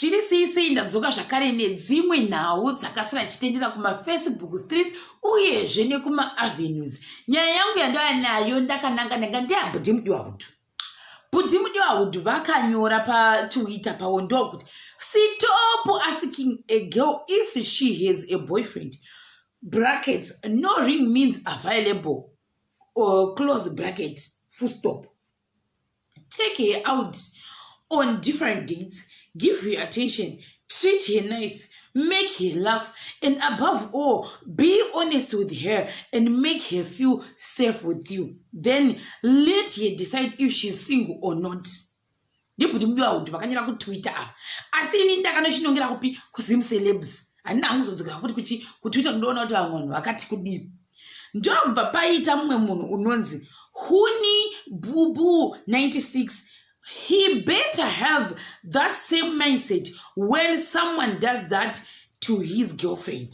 zviri sei ndadzoka zvakare nedzimwe nhau dzakasara chitendera kumafacebook streets uyezve nekumaavenues. Nyaya yangu yandava nayo ndakananga ndanga ndeyabhudhi mudiwahudhu. Bhudhi mudiwahudhu vakanyora patwitter pavo ndokuti stop asking a girl if she has a boyfriend brackets no ring means available or close bracket full stop. Take her out on different dates, give her attention, treat her nice, make her laugh, and above all, be honest with her and make her feel safe with you. Then let her decide if she's single or not. Ndibhuti mudiwahudhu vakanyora kutwitter apa. Asi ini ndakanoshinongera kupi kuzimu celebs. Handina hanguzodzokera futi kutwitter kundoona kuti vamwe vanhu vakati kudii. Ndobva paita mumwe munhu unonzi Huni Bubu 96. He better have that same mindset when someone does that to his girlfriend.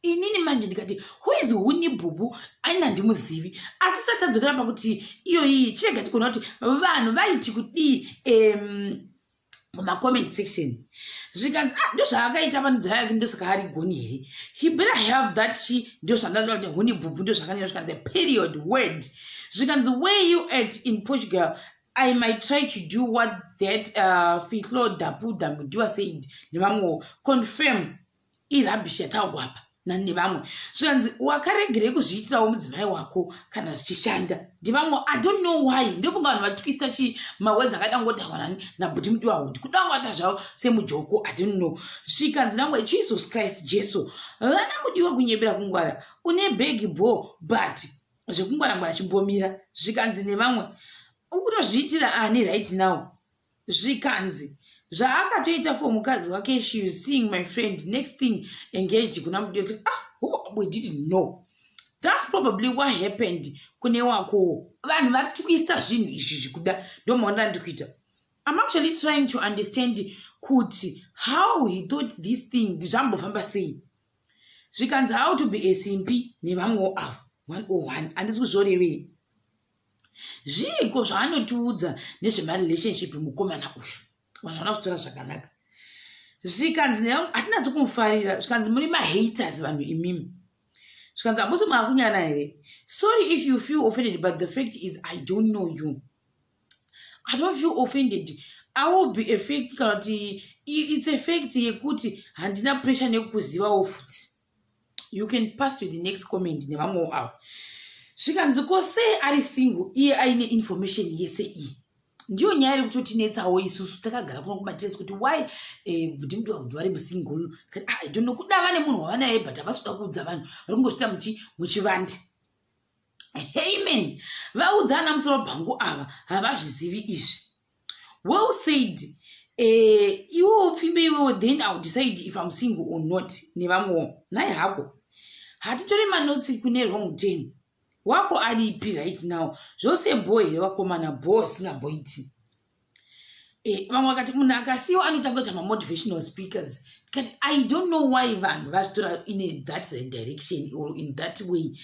Inini manje ndikati who is Huni Bubu aina ndimuzivi asi satadzokera pakuti iyo iyi chirega tikuona kuti vanhu vaiti kudii muma comment section zvikanzi ndo zvakaita vanhu dzayake ndo saka ari goni here. He better have that she ndo zvandataura kuti Huni Bubu ndo zvakanyora zvikanzi period word zvikanzi where you at in Portugal. I might try to do what that Fitlo Dapu Damudiwa said. Nevamwe confirm irubbish yataurwa apa nevamwe. Zvikanzi wakaregere kuzviitirawo mudzimai wako kana zvichishanda. Ndivamwe I don't know why. Ndofunga vanhu vatwista mawords akadangotaurwa nani nabhuti mudiwahudhu kudangota zvavo semujoko I don't know. Zvikanzi namwe Jesus Christ Jesu vana mudiwa kunyepera kungwara une big bo but zvekungwara chimbomira. Zvikanzi nevamwe ukutozviitira ani right now. Zvikanzi zvaakatoita for mukadzi wake she is seeing my friend next thing engage kuna mudiwa we didn't know. That's probably what happened kune wako. Vanhu vatwista zvinhu izvi zvikuda ndomaona ndikuita. I'm actually trying to understand kuti how he thought this thing zvambofamba sei. Zvikanzi how to be a simpi nevamwe avo 101 handisi kuzvorevei. Zviko zvaanotiudza nezvemarelationship mukomana uyu vanhu vana kutora zvakanaka. Zvikanzi hatinatso kumufarira. Zvikanzi muri mahaters vanhu imimi. Zvikanzi hamusi maakunyana here. Sorry if you feel offended but the fact is I don't know you. I don't feel offended. I will be a fact kana kuti it's a fact yekuti handina pressure nekukuzivawo futi. You can pass to the next comment nevamwe avo. Zvikanzi kose ari single iye aine information yese iyi. Ndiyo nyaya iri kutotinetsawo isusu takagara kuno kumateresi kuti why bhuti mudiwahudhu vari musingle. I don't know kuda vane munhu wavanaye but havasikuda kuudza vanhu vari kungochita muchivande. Amen. Vaudza ana musoro bhangu ava havazvizivi izvi. Well said. Iwo pfimbe iwewo then I'll decide if I'm single or not nevamwewo. Naye hako hatitori manotsi kune wrong 10 wako aripi right now. Zvose boy here wakomana boss na boiti. Vamwe vakati munhu akasiwa anotanga kuita motivational speakers. Kati I don't know why vanhu vachitora in that direction or in that way.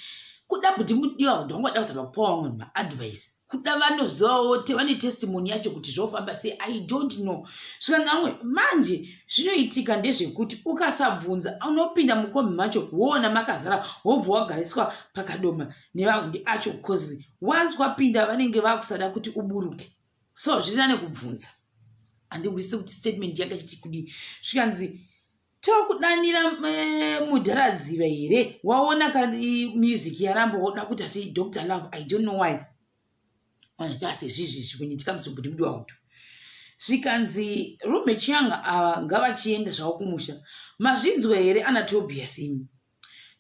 Kuda bhuti mudiwahudhu vangoda kuzama kupawo vanhu maadvice. Kuda vanozivawo vane testimony yacho kuti zvofamba sei I don't know. Zvikanzi vamwe manje zvinoitika ndezvekuti ukasabvunza unopinda mukombi macho woona makazara wobva wagariswa pakadoma nevaundi acho because once wapinda vanenge vakusada kuti uburuke. So zvirina nekubvunza. Handingwisisi kuti statement yakachiti kudii. Zvikanzi tokudanira mudharadziva here waona kadi music yarambo woda kuti asi Dr. Love I don't know why. Vanati sezvizvi kunyitika muzobhuti mudiwahudhu. Zvikanzi roommate yanga ngavachienda zvavo kumusha. Mazvinzwe here ana Tobias imi.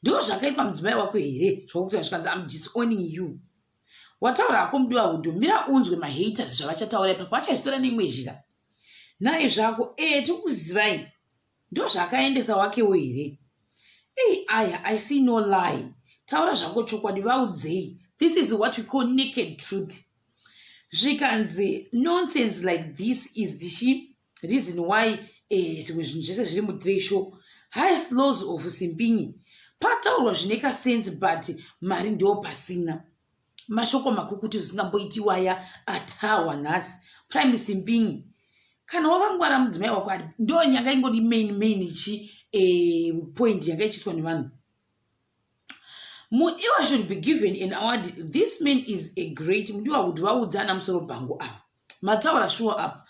Ndiko zvakaitwa mudzimai wako here zvokuti zvikanzi I'm disowning you. Wataura hako mudiwahudhu mira unzwe mahaters zvavachataura ipapo vachachitora neimwe zhira. Naye zvako tokuzivai ndo zvakaendesa wakewo here. Aya I see no lie. Taura zvako chokwadi vaudzei. This is what we call naked truth. Zvikanzi nonsense like this is the reason why zvimwe zvinhu zvese zviri mutresho. Highest laws of simpingi. Pataurwa zvineka sense but mari ndo pasina. Mashoko makukutu zvisingamboitiwa ya atawa nhasi. Prime simpingi. kana wakangwara mudzimai wako ari ndo nyanga ingoti main ichi point yanga ichiswa nevanhu. Mudiwa should be given an award. This man is a great mudiwa would vaudzana musoro bhangu apa mataura show up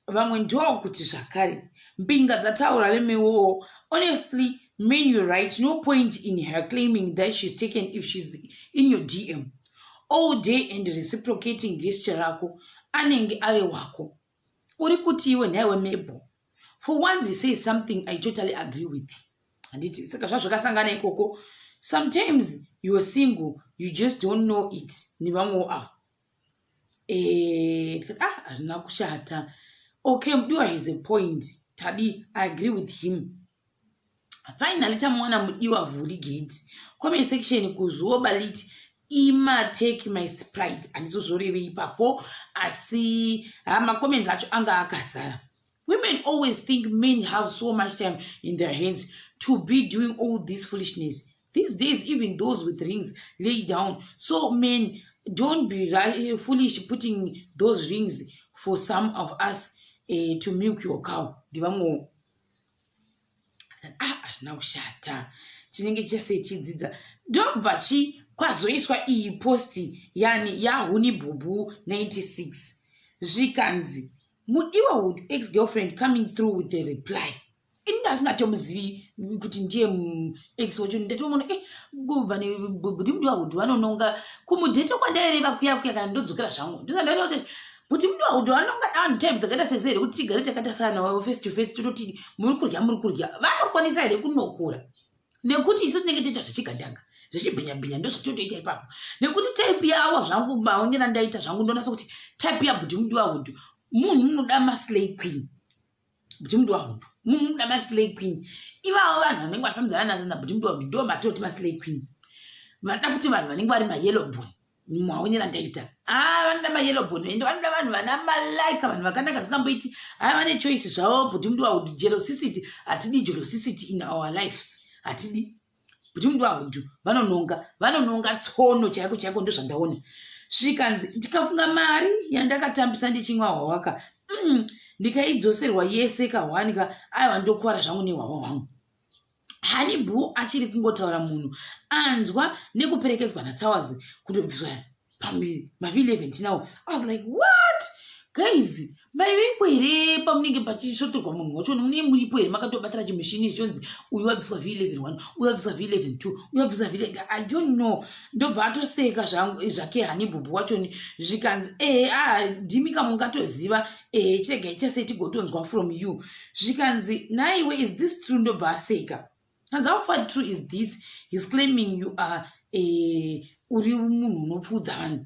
vamwe ndo kuti zvakare mbinga dzataura lemewo. Honestly, man, you're right. No point in her claiming that she's taken if she's in your DM all day and reciprocating gesture rako anenge ave wako uri kuti iwe nhaiwe mebo. For once he says something I totally agree with. Anditi saka zvazvakasangana ikoko. Sometimes you are single, you just don't know it. Ni vamwe hazvina kushata. Okay, Mudiwa has a point. Tadi, I agree with him. Finally, tamuona Mudiwa vuli gate. Comment section kuzoba liti ima take my sprite. Andizozoreve ipapo asi ma comments acho anga akazara. Women always think men have so much time in their hands to be doing all this foolishness. These days, even those with rings lay down. So men, don't be foolish putting those rings for some of us to milk your cow. Divamo. Now shata. Chinenge chase chidzidza. Dog vachi kwazoiswa iyi posti yani ya Huni Bubu 96. Zvikanzi. Mudiwa would ex-girlfriend coming through with a reply. Indasingatomzivi kuti ndiye ex wacho ndatomona kubvani Buti Mudiwa would vanononga kumudhete kwandaireva kuya kana ndodzokera zvangu. Ndizandaita kuti Buti Mudiwa would vanonga down time dzakaita sezere kuti tigare takata sana face to face tototi muri kurya vanokwanisa here kunokura nekuti isu tinenge toita zvichigandanga zvichibhinya ndo zvatotoita ipapo nekuti type yawo zvangu maonyera ndaita zvangu ndonasa kuti type ya Buti Mudiwa would munhu unoda maslay queen. Buti Mudiwa would munhu unoda maslay queen. Ivavo vanhu vanenge vafambidzana na Buti Mudiwa would ndo matoti maslay queen. Vanoda futi vanhu vanenge vari mayellow bone maonyera ndaita vanoda mayellow bone ende vanoda vanhu vana malaika vanhu vakanaka zikamboiti vane choice zvavo. Buti Mudiwa would jealousy hatidi jealousy in our lives hatidi. Buti Mudiwa would vanononga tsono chaiko ndo zvandaona. Zvikanzi ndikafunga mari yandakatambisa ndichimwa hwawaka ndikaidzoserwa yese kahwanika aiwa ndokwara zvangu nehwawa hwangu. Hani Bu achiri kungotaura munhu anzwa nekuperekedzwa naTsawazi kundobviswa mavhili 11 nawo. I was like, what guys, maivepo here pamunenge pachishotorwa munhu wacho mune muripo here makatobatira chimushini ichonzi uyu wabviswa vhili 11 uyu wabviswa vhili 11 2 uyu wabviswa vhili I don't know. Ndobva atoseka zvake Hani Bubu wachoni. Zvikanzi dhimika mungatoziva chirega chase tigotonzwa from you. Zvikanzi naiwe is this true? Ndobva aseka. And how far true is this? He's claiming you are uri munhu unopfudza vanhu.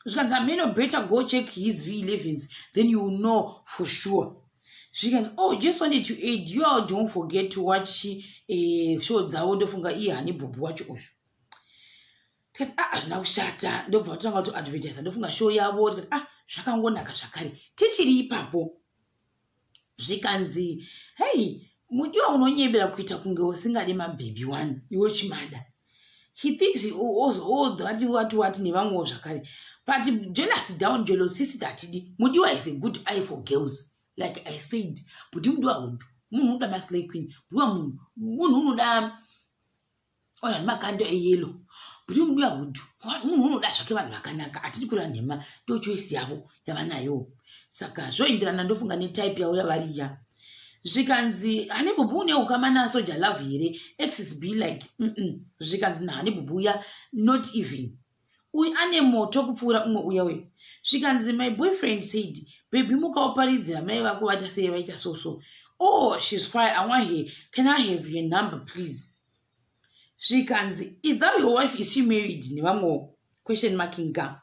Zvikanzi ameno better go check his V11s, then you will know for sure. Zvikanzi just wanted to aid you all, don't forget to watch show dzavo ndofunga iye Hani Bubu wacho uyu. Tikati hazvina kushata. Ndobva totanga to advertise ndofunga show yavo. Tikati zvakangonaka zvakare tichiri ipapo. Zvikanzi hey, Mudiwa unonyebera kuita kunge usingade mabhebi one iwe chimada. He thinks he owes that nevamwewo zvakare. But jealousy down, jealousy hatidi. Mudiwa is a good eye for girls. Like I said, Buti Mudiwa would munhu unoda maslay queen. Munhu unoda makando eyellow. Buti Mudiwa would munhu unoda zvake vanhu vakanaka. Atidi kura nhema ndo choice yavo yavanayo. Saka zvoenderana ndofunga netype yavo yavariya. Zvikanzi Hani Bubu une ukama naso jalove here. Exes be like zvikanzi Hani Bubu ya not even uyu ane moto kupfuura umwe uya we. Zvikanzi my boyfriend said baby mukaoparidzira mai vako vata sei vaita so. She's fine, I want her. Can I have your number please? Zvikanzi is that your wife? Is she married? Nevamwewo question marking ga.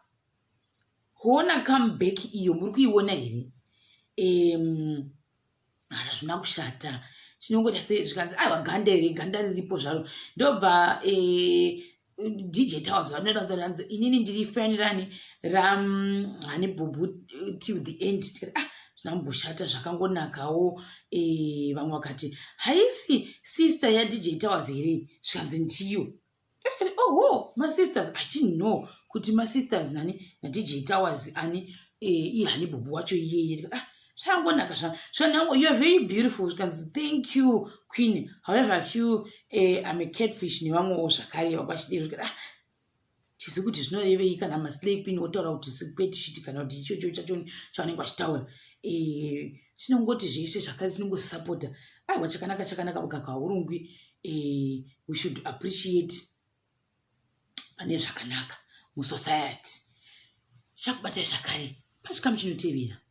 Huona come back iyo muri kuiona here. Hazvina kushata. Chinongota zvikanzi aiwa ganda riripo zvaro. Ndobva DJ Towers vanoranza inini ndiri fanirani Hani Bubu till the end. Zvinamboshata zvakangonakawo. Vamwe vakati haisi sister ya DJ Towers here. Zvikanzi ndiyo. My sisters, I didn't know kuti my sisters nani na DJ Towers ani ihanibubu wacho iyeye zvangonaka zvanhango you are very beautiful zvikanzi thank you queen. However I feel I'm a catfish nevamwewo zvakare vakwachidero tizi kuti zvinorevei kana maslapin otaura kuti sikwetishiti kana kuti ichocho chachoni chavanenge vachitaura tinongoti zvese zvakare tinongosapota aiwa chakanaka mugaka haurungwi. We should appreciate pane zvakanaka musociety. Chakubatai zvakare pachikamu chinotevera.